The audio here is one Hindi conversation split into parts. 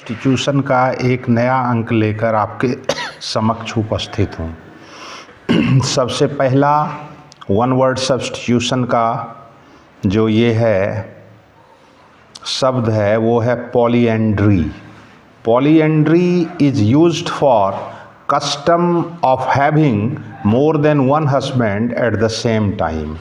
सब्स्टिट्यूशन का एक नया अंक लेकर आपके समक्ष उपस्थित हूँ। सबसे पहला वन वर्ड सब्स्टिट्यूशन का जो ये है शब्द है वो है polyandry. Polyandry is used for custom of having more than one husband at the same time.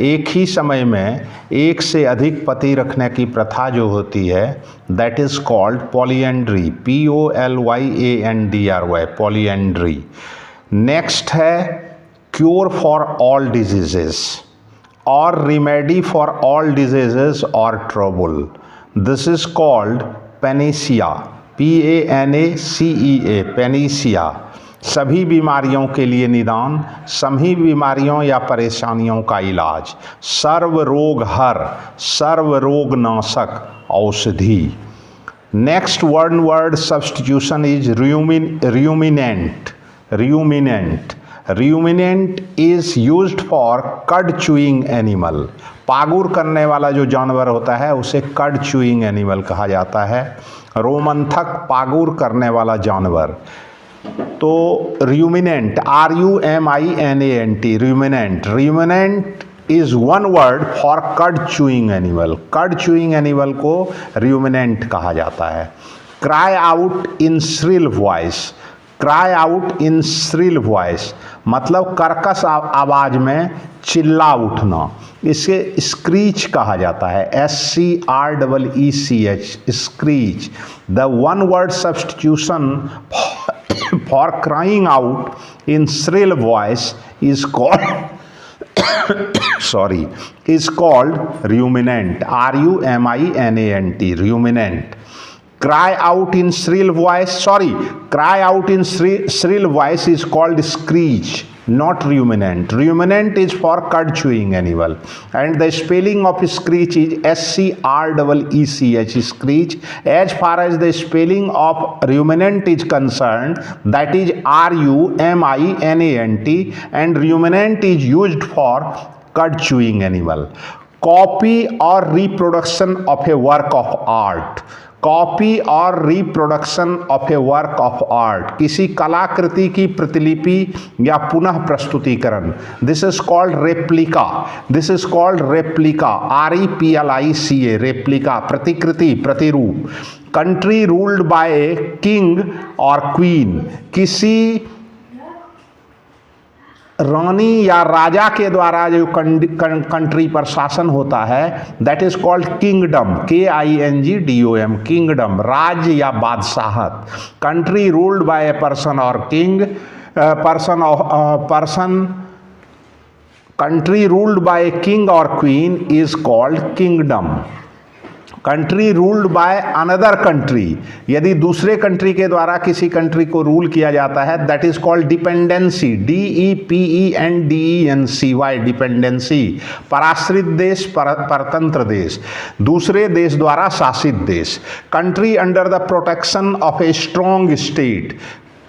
एक ही समय में एक से अधिक पति रखने की प्रथा जो होती है that is called polyandry, POLYANDRY, polyandry. Next है क्योर फॉर ऑल डिजीजेस और रिमेडी फॉर ऑल डिजीजेस और trouble. This is called panacea, PANACEA, panacea. सभी बीमारियों के लिए निदान, सभी बीमारियों या परेशानियों का इलाज, सर्व रोग हर, सर्व रोग नाशक औषधि। Next one word substitution is ruminant. Ruminant is used for cud chewing animal. पागुर करने वाला जो जानवर होता है उसे कड चूइंग एनिमल कहा जाता है। रोमंथक पागुर करने वाला जानवर। तो ruminant, RUMINANT, ruminant is one word for cud chewing animal. cud chewing animal को ruminant कहा जाता है। cry out in shrill voice, cry out in shrill voice मतलब कर्कश आवाज में चिल्ला उठना, इसे स्क्रीच कहा जाता है, SCREECH, screech. The one word substitution for crying out in shrill voice is called is called ruminant, RUMINANT, ruminant. Cry out in shrill voice, cry out in shrill voice is called screech, not ruminant. Ruminant is for cud chewing animal and the spelling of screech is SCREECH, screech. As far as the spelling of ruminant is concerned, that is RUMINANT, and ruminant is used for cud chewing animal. Copy or reproduction of a work of art, copy और reproduction of a work of art, किसी कलाकृति की प्रतिलिपि या पुनः प्रस्तुतिकरण। This is called replica, this is called replica, REPLICA, replica, प्रतिकृति, प्रतिरूप। Country ruled by a king और क्वीन, किसी रानी या राजा के द्वारा जो कंट्री पर शासन होता है that is called kingdom, KINGDOM, kingdom, राज्य या बादशाहत। Country ruled by a person और king, country ruled by a king और queen is called kingdom. Country ruled by another country, यदि दूसरे कंट्री के द्वारा किसी कंट्री को रूल किया जाता है that is called dependency, DEPENDENCY, dependency. पराश्रित देश, परतंत्र देश, दूसरे देश द्वारा शासित देश। Country under the protection of a strong state,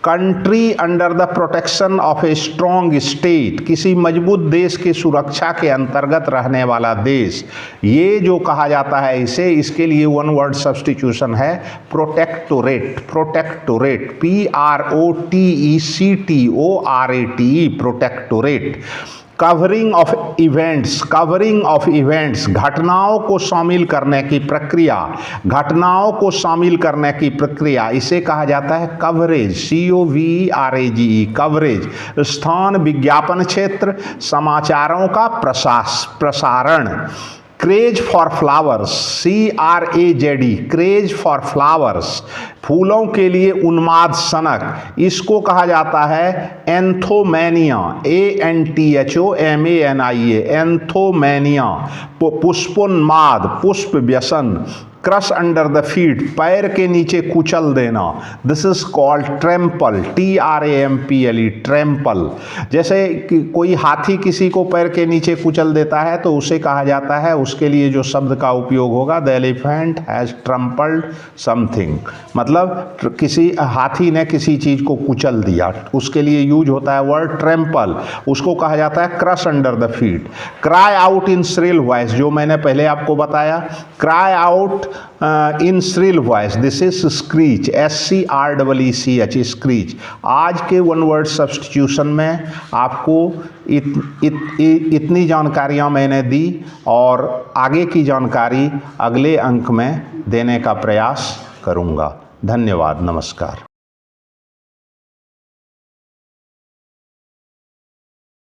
country under the protection of a strong state, किसी मजबूत देश की सुरक्षा के अंतर्गत रहने वाला देश, ये जो कहा जाता है इसे, इसके लिए वन वर्ड सब्स्टिट्यूशन है protectorate, protectorate, PROTECTORATE, protectorate. Covering of events, covering of events, घटनाओं को शामिल करने की प्रक्रिया, घटनाओं को शामिल करने की प्रक्रिया, इसे कहा जाता है कवरेज, COVERAGE, कवरेज। स्थान, विज्ञापन क्षेत्र, समाचारों का प्रसारण। Craze for flowers, CRAZE, craze for flowers, फूलों के लिए उन्माद सनक, इसको कहा जाता है एंथोमैनिया, ANTHOMANIA, एंथोमैनिया। पुष्पोन्माद, पुष्प व्यसन। क्रश अंडर द फीट, पैर के नीचे कुचल देना, this is called trample, TRAMPLE, trample. जैसे कि कोई हाथी किसी को पैर के नीचे कुचल देता है तो उसे कहा जाता है, उसके लिए जो शब्द का उपयोग होगा the elephant has trampled something, मतलब किसी हाथी ने किसी चीज को कुचल दिया, उसके लिए यूज होता है वर्ड ट्रैम्पल, उसको कहा जाता है crush under the feet. Cry out in shrill voice, जो मैंने पहले आपको बताया, cry out in shrill voice, this is screech, SCREECH, screech. आज के वन वर्ड सब्स्टिट्यूशन में आपको इतनी जानकारियाँ मैंने दी और आगे की जानकारी अगले अंक में देने का प्रयास करूँगा। धन्यवाद, नमस्कार।